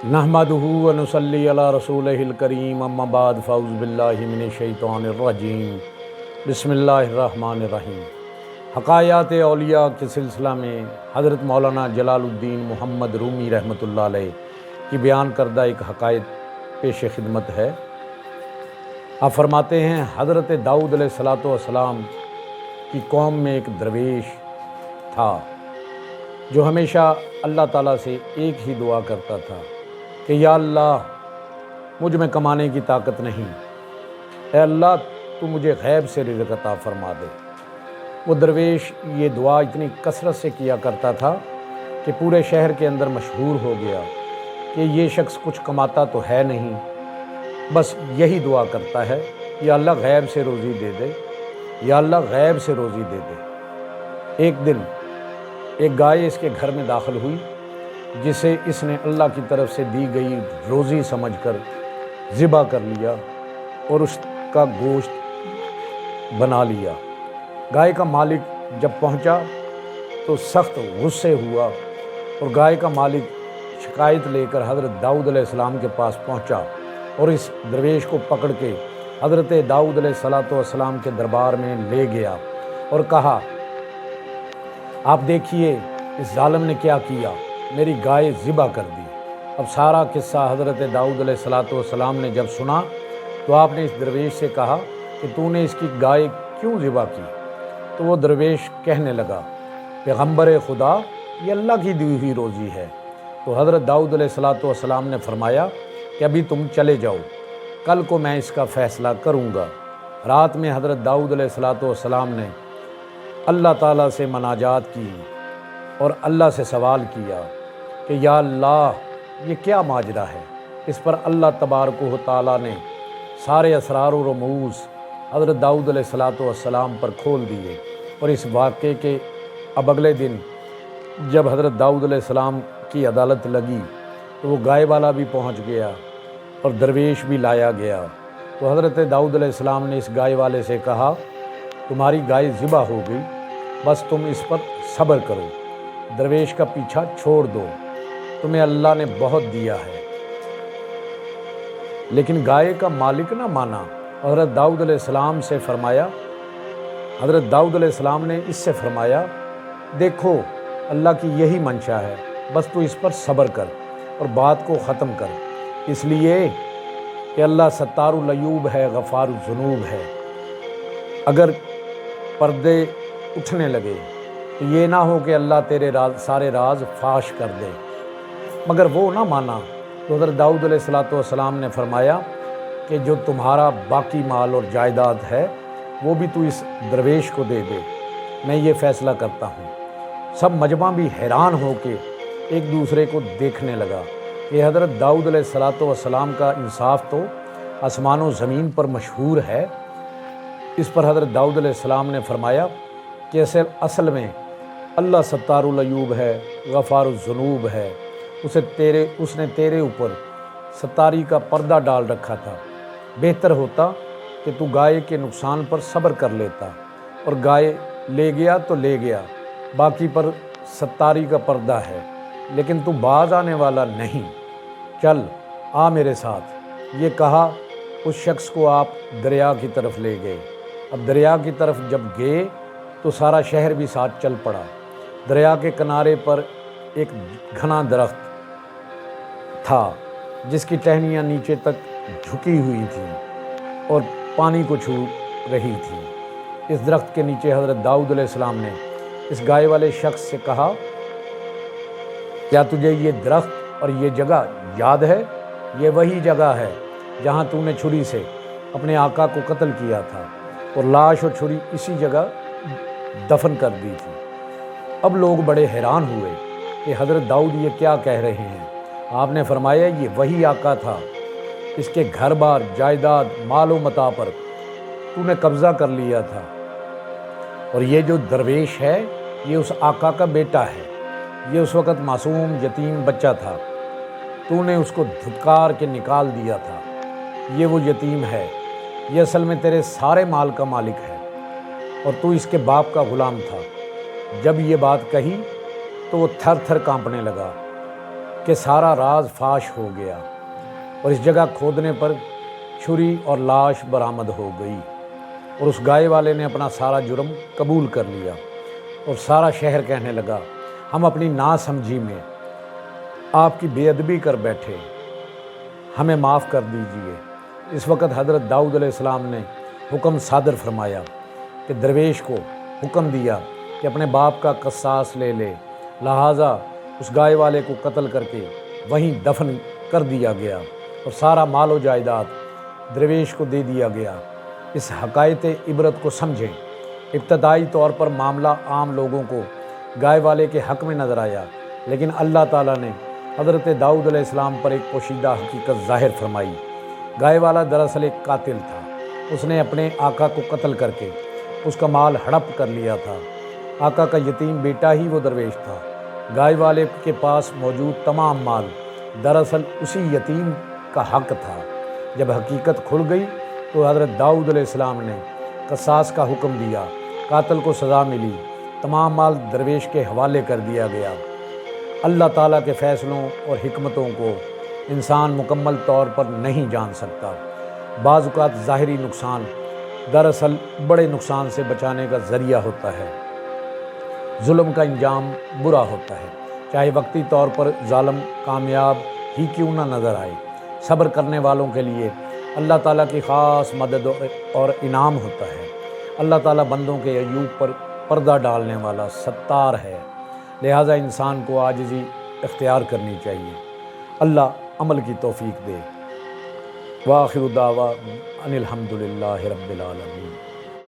نحمدہ و نصلی علی رسولہ الکریم اما بعد فاعوذ باللہ من الشیطان الرجیم بسم اللہ الرحمن الرحیم۔ حکایات اولیاء کے سلسلہ میں حضرت مولانا جلال الدین محمد رومی رحمۃ اللہ علیہ کی بیان کردہ ایک حکایت پیش خدمت ہے۔ آپ فرماتے ہیں حضرت داؤد علیہ السلام کی قوم میں ایک درویش تھا جو ہمیشہ اللہ تعالیٰ سے ایک ہی دعا کرتا تھا کہ یا اللہ مجھ میں کمانے کی طاقت نہیں، اے اللہ تو مجھے غیب سے رزق عطا فرما دے۔ وہ درویش یہ دعا اتنی کثرت سے کیا کرتا تھا کہ پورے شہر کے اندر مشہور ہو گیا کہ یہ شخص کچھ کماتا تو ہے نہیں، بس یہی دعا کرتا ہے یا اللہ غیب سے روزی دے دے، یا اللہ غیب سے روزی دے دے۔ ایک دن ایک گائے اس کے گھر میں داخل ہوئی جسے اس نے اللہ کی طرف سے دی گئی روزی سمجھ کر ذبح کر لیا اور اس کا گوشت بنا لیا۔ گائے کا مالک جب پہنچا تو سخت غصے ہوا اور گائے کا مالک شکایت لے کر حضرت داؤد علیہ السلام کے پاس پہنچا اور اس درویش کو پکڑ کے حضرت داؤد علیہ السلام کے دربار میں لے گیا اور کہا، آپ دیکھیے اس ظالم نے کیا کیا، میری گائے ذبح کر دی۔ اب سارا قصہ حضرت داؤد علیہ السلام نے جب سنا تو آپ نے اس درویش سے کہا کہ تو نے اس کی گائے کیوں ذبح کی؟ تو وہ درویش کہنے لگا، پیغمبر خدا یہ اللہ کی دی ہوئی روزی ہے۔ تو حضرت داؤد علیہ السلام نے فرمایا کہ ابھی تم چلے جاؤ، کل کو میں اس کا فیصلہ کروں گا۔ رات میں حضرت داؤد علیہ السلام نے اللہ تعالیٰ سے مناجات کی اور اللہ سے سوال کیا کہ یا اللہ یہ کیا ماجرا ہے۔ اس پر اللہ تبارک و تعالیٰ نے سارے اسرار و رموز حضرت داؤد علیہ السلام پر کھول دیے، اور اس واقعے کے اب اگلے دن جب حضرت داؤد علیہ السلام کی عدالت لگی تو وہ گائے والا بھی پہنچ گیا اور درویش بھی لایا گیا۔ تو حضرت داؤد علیہ السلام نے اس گائے والے سے کہا، تمہاری گائے ذبح ہو گئی، بس تم اس پر صبر کرو، درویش کا پیچھا چھوڑ دو، تمہیں اللہ نے بہت دیا ہے۔ لیکن گائے کا مالک نہ مانا۔ حضرت داؤد علیہ السلام سے فرمایا، حضرت داؤد علیہ السلام نے اس سے فرمایا، دیکھو اللہ کی یہی منشا ہے، بس تو اس پر صبر کر اور بات کو ختم کر، اس لیے کہ اللہ ستار العیوب ہے، غفار الذنوب ہے۔ اگر پردے اٹھنے لگے تو یہ نہ ہو کہ اللہ تیرے سارے راز فاش کر دے۔ مگر وہ نہ مانا۔ تو حضرت داؤد علیہ السلام نے فرمایا کہ جو تمہارا باقی مال اور جائیداد ہے وہ بھی تو اس درویش کو دے دے، میں یہ فیصلہ کرتا ہوں۔ سب مجمع بھی حیران ہو کے ایک دوسرے کو دیکھنے لگا کہ حضرت داؤد علیہ السلام کا انصاف تو آسمان و زمین پر مشہور ہے۔ اس پر حضرت داؤد علیہ السلام نے فرمایا کہ اصل میں اللہ ستار العیوب ہے، غفار الذنوب ہے، اس نے تیرے اوپر ستاری کا پردہ ڈال رکھا تھا۔ بہتر ہوتا کہ تو گائے کے نقصان پر صبر کر لیتا، اور گائے لے گیا تو لے گیا، باقی پر ستاری کا پردہ ہے، لیکن تو باز آنے والا نہیں، چل آ میرے ساتھ۔ یہ کہا اس شخص کو آپ دریا کی طرف لے گئے۔ اب دریا کی طرف جب گئے تو سارا شہر بھی ساتھ چل پڑا۔ دریا کے کنارے پر ایک گھنا درخت تھا جس کی ٹہنیاں نیچے تک جھکی ہوئی تھیں اور پانی کو چھو رہی تھیں۔ اس درخت کے نیچے حضرت داؤد علیہ السلام نے اس گائے والے شخص سے کہا، کیا تجھے یہ درخت اور یہ جگہ یاد ہے؟ یہ وہی جگہ ہے جہاں تو نے چھری سے اپنے آقا کو قتل کیا تھا اور لاش اور چھری اسی جگہ دفن کر دی تھی۔ اب لوگ بڑے حیران ہوئے کہ حضرت داؤد یہ کیا کہہ رہے ہیں۔ آپ نے فرمایا، یہ وہی آقا تھا، اس کے گھر بار، جائیداد، مال و متاع پر تو نے قبضہ کر لیا تھا، اور یہ جو درویش ہے یہ اس آقا کا بیٹا ہے۔ یہ اس وقت معصوم یتیم بچہ تھا، تو نے اس کو دھتکار کے نکال دیا تھا۔ یہ وہ یتیم ہے، یہ اصل میں تیرے سارے مال کا مالک ہے، اور تو اس کے باپ کا غلام تھا۔ جب یہ بات کہی تو وہ تھر تھر کانپنے لگا کہ سارا راز فاش ہو گیا اور اس جگہ کھودنے پر چھری اور لاش برآمد ہو گئی، اور اس گائے والے نے اپنا سارا جرم قبول کر لیا، اور سارا شہر کہنے لگا ہم اپنی ناسمجھی میں آپ کی بے ادبی کر بیٹھے، ہمیں معاف کر دیجئے۔ اس وقت حضرت داؤد علیہ السلام نے حکم صادر فرمایا کہ درویش کو حکم دیا کہ اپنے باپ کا قصاص لے لے، لہٰذا اس گائے والے کو قتل کر کے وہیں دفن کر دیا گیا اور سارا مال و جائیداد درویش کو دے دیا گیا۔ اس حقائق عبرت کو سمجھیں۔ ابتدائی طور پر معاملہ عام لوگوں کو گائے والے کے حق میں نظر آیا، لیکن اللہ تعالیٰ نے حضرت داؤد علیہ السلام پر ایک پوشیدہ حقیقت ظاہر فرمائی۔ گائے والا دراصل ایک قاتل تھا، اس نے اپنے آقا کو قتل کر کے اس کا مال ہڑپ کر لیا تھا۔ آقا کا یتیم بیٹا ہی وہ درویش تھا۔ گائے والے کے پاس موجود تمام مال دراصل اسی یتیم کا حق تھا۔ جب حقیقت کھل گئی تو حضرت داؤد علیہ السلام نے قصاص کا حکم دیا، قاتل کو سزا ملی، تمام مال درویش کے حوالے کر دیا گیا۔ اللہ تعالیٰ کے فیصلوں اور حکمتوں کو انسان مکمل طور پر نہیں جان سکتا۔ بعض اوقات ظاہری نقصان دراصل بڑے نقصان سے بچانے کا ذریعہ ہوتا ہے۔ ظلم کا انجام برا ہوتا ہے، چاہے وقتی طور پر ظالم کامیاب ہی کیوں نہ نظر آئے۔ صبر کرنے والوں کے لیے اللہ تعالیٰ کی خاص مدد اور انعام ہوتا ہے۔ اللہ تعالیٰ بندوں کے عیوب پر پردہ ڈالنے والا ستار ہے، لہٰذا انسان کو عاجزی اختیار کرنی چاہیے۔ اللہ عمل کی توفیق دے۔ وآخر دعوانا ان الحمد للہ رب العالمین۔